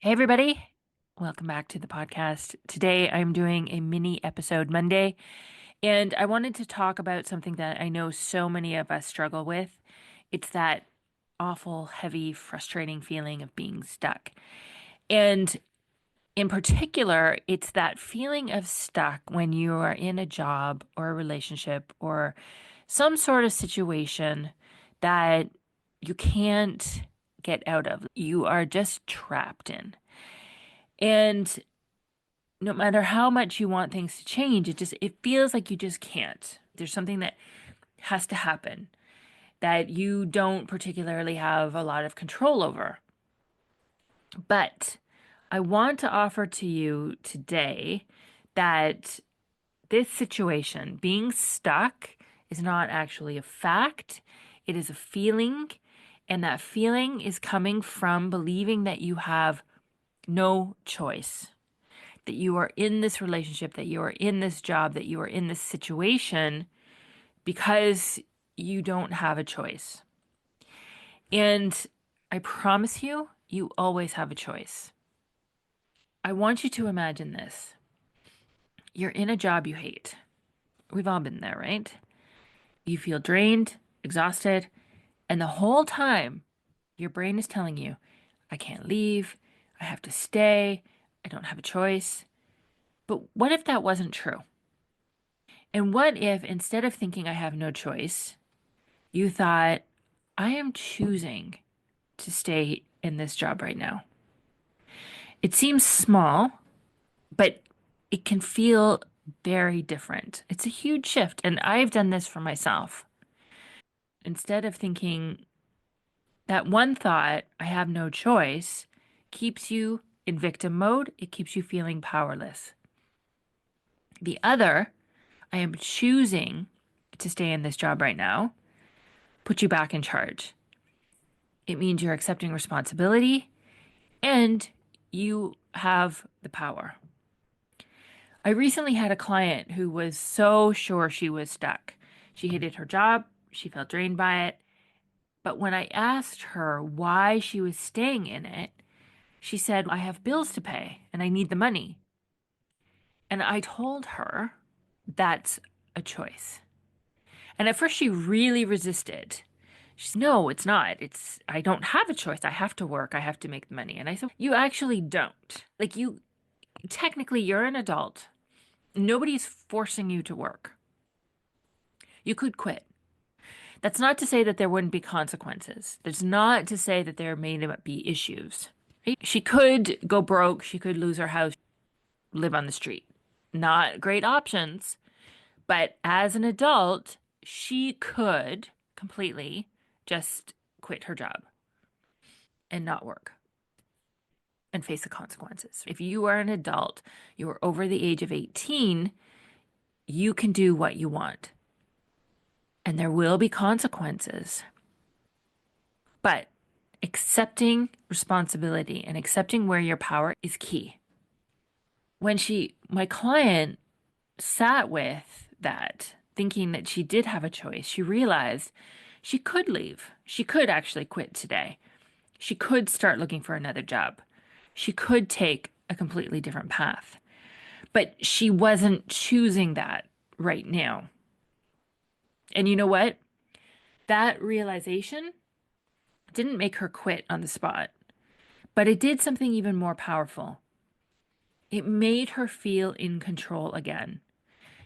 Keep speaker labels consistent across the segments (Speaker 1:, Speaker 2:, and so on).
Speaker 1: Hey, everybody. Welcome back to the podcast. Today, I'm doing a mini episode Monday, and I wanted to talk about something that I know so many of us struggle with. It's that awful, heavy, frustrating feeling of being stuck. And in particular, it's that feeling of stuck when you are in a job or a relationship or some sort of situation that you can't get out of. You are just trapped in. And no matter how much you want things to change, it feels like you just can't. There's something that has to happen that you don't particularly have a lot of control over. But I want to offer to you today that this situation, being stuck, is not actually a fact. It is a feeling, and that feeling is coming from believing that you have no choice, that you are in this relationship, that you are in this job, that you are in this situation because you don't have a choice. And I promise you, you always have a choice. I want you to imagine this. You're in a job you hate. We've all been there, right? You feel drained, exhausted, and the whole time your brain is telling you, I can't leave, I have to stay, I don't have a choice. But what if that wasn't true? And what if instead of thinking I have no choice, you thought, I am choosing to stay in this job right now? It seems small, but it can feel very different. It's a huge shift. And I've done this for myself. Instead of thinking that one thought, I have no choice, keeps you in victim mode, it keeps you feeling powerless. The other, I am choosing to stay in this job right now, put you back in charge. It means you're accepting responsibility and you have the power. I recently had a client who was so sure she was stuck. She hated her job, she felt drained by it. But when I asked her why she was staying in it, she said, I have bills to pay and I need the money. And I told her that's a choice. And at first she really resisted. She's, no, it's not. I don't have a choice. I have to work. I have to make the money. And I said, you actually don't. Like, technically, you're an adult. Nobody's forcing you to work. You could quit. That's not to say that there wouldn't be consequences. That's not to say that there may not be issues. Right? She could go broke. She could lose her house, live on the street. Not great options. But as an adult, she could completely just quit her job and not work and face the consequences. If you are an adult, you are over the age of 18, you can do what you want. And there will be consequences. But accepting responsibility and accepting where your power is key. My client sat with that, thinking that she did have a choice, she realized she could leave. She could actually quit today. She could start looking for another job. She could take a completely different path. But she wasn't choosing that right now. And you know what? That realization didn't make her quit on the spot, but it did something even more powerful. It made her feel in control again.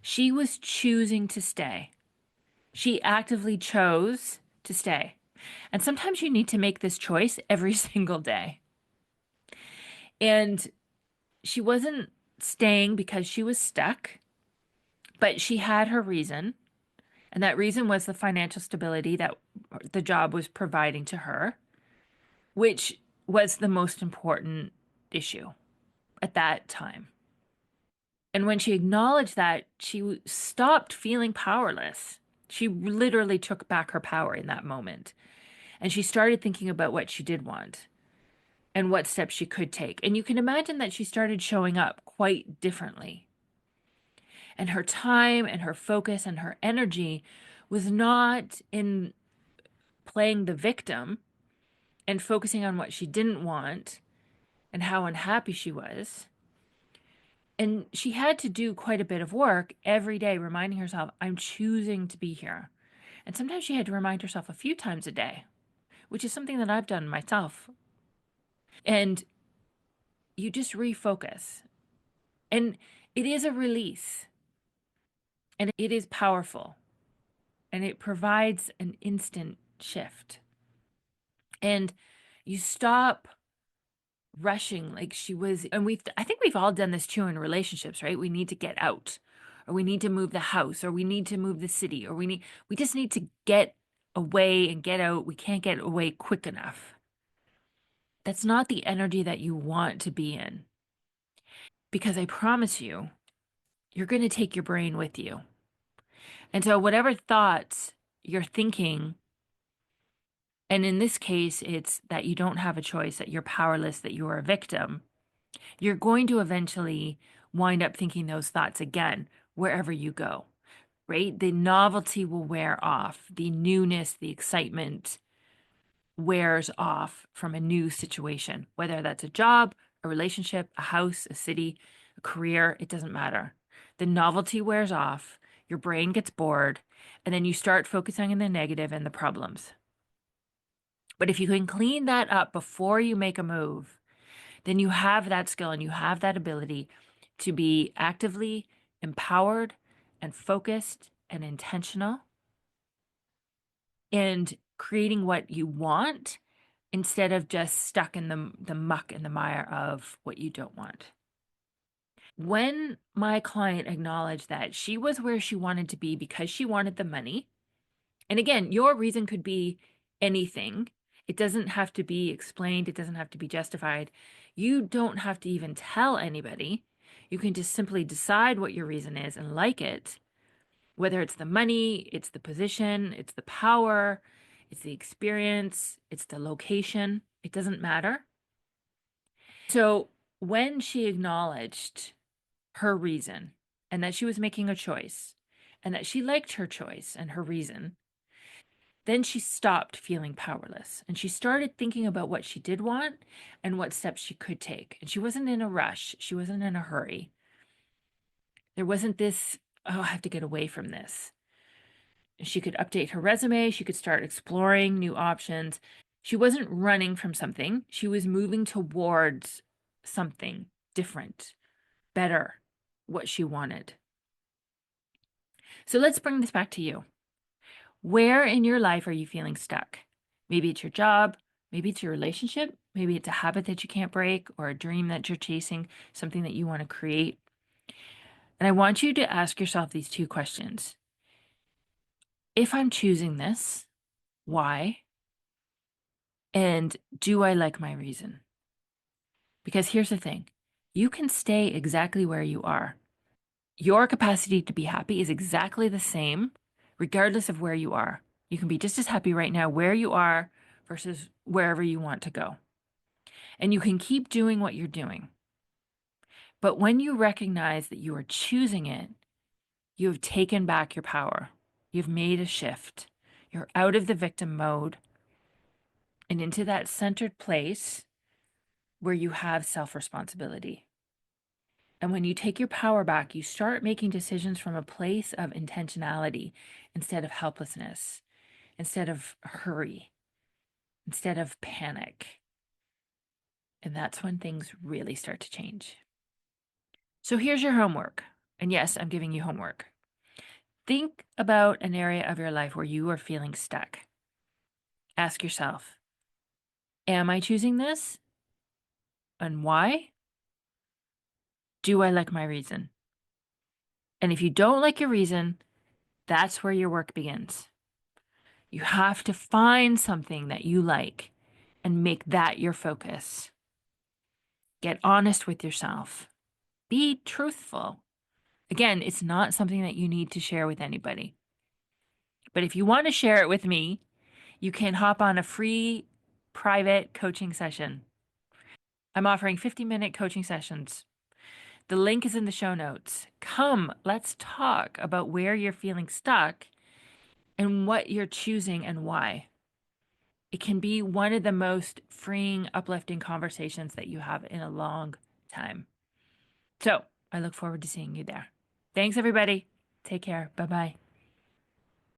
Speaker 1: She was choosing to stay. She actively chose to stay. And sometimes you need to make this choice every single day. And she wasn't staying because she was stuck, but she had her reason. And that reason was the financial stability that the job was providing to her, which was the most important issue at that time. And when she acknowledged that, she stopped feeling powerless. She literally took back her power in that moment. And she started thinking about what she did want and what steps she could take. And you can imagine that she started showing up quite differently. And her time and her focus and her energy was not in playing the victim and focusing on what she didn't want. and how unhappy she was. And she had to do quite a bit of work every day, reminding herself, I'm choosing to be here. And sometimes she had to remind herself a few times a day, which is something that I've done myself. And you just refocus. And it is a release and it is powerful and it provides an instant shift. And you stop rushing like she was. And I think we've all done this too in relationships, right? We need to get out, or we need to move the house, or we need to move the city, or we just need to get away and get out. We can't get away quick enough. That's not the energy that you want to be in. Because I promise you, you're going to take your brain with you. And so, whatever thoughts you're thinking, and in this case, it's that you don't have a choice, that you're powerless, that you are a victim, you're going to eventually wind up thinking those thoughts again wherever you go, right? The novelty will wear off, the newness, the excitement wears off from a new situation, whether that's a job, a relationship, a house, a city, a career, it doesn't matter. The novelty wears off, your brain gets bored, and then you start focusing on the negative and the problems. But if you can clean that up before you make a move, then you have that skill and you have that ability to be actively empowered and focused and intentional and creating what you want instead of just stuck in the muck and the mire of what you don't want. When my client acknowledged that she was where she wanted to be because she wanted the money, and again, your reason could be anything. It doesn't have to be explained, it doesn't have to be justified. You don't have to even tell anybody. You can just simply decide what your reason is and like it, whether it's the money, it's the position, it's the power, it's the experience, it's the location. It doesn't matter. So when she acknowledged her reason and that she was making a choice and that she liked her choice and her reason, then she stopped feeling powerless and she started thinking about what she did want and what steps she could take. And she wasn't in a rush, she wasn't in a hurry. There wasn't this, oh, I have to get away from this. She could update her resume, she could start exploring new options. She wasn't running from something, she was moving towards something different, better, what she wanted. So let's bring this back to you. Where in your life are you feeling stuck? Maybe it's your job, maybe it's your relationship, maybe it's a habit that you can't break or a dream that you're chasing, something that you want to create. And I want you to ask yourself these two questions. If I'm choosing this, why? And do I like my reason? Because here's the thing, you can stay exactly where you are. Your capacity to be happy is exactly the same, regardless of where you are. You can be just as happy right now where you are versus wherever you want to go. And you can keep doing what you're doing. But when you recognize that you are choosing it, you have taken back your power. You've made a shift. You're out of the victim mode and into that centered place where you have self-responsibility. And when you take your power back, you start making decisions from a place of intentionality instead of helplessness, instead of hurry, instead of panic. And that's when things really start to change. So here's your homework. And yes, I'm giving you homework. Think about an area of your life where you are feeling stuck. Ask yourself, am I choosing this? And why? Do I like my reason? And if you don't like your reason, that's where your work begins. You have to find something that you like and make that your focus. Get honest with yourself. Be truthful. Again, it's not something that you need to share with anybody. But if you want to share it with me, you can hop on a free private coaching session. I'm offering 50-minute coaching sessions. The link is in the show notes. Come, let's talk about where you're feeling stuck and what you're choosing and why. it can be one of the most freeing, uplifting conversations that you have in a long time. So I look forward to seeing you there. Thanks, everybody. Take care. Bye bye.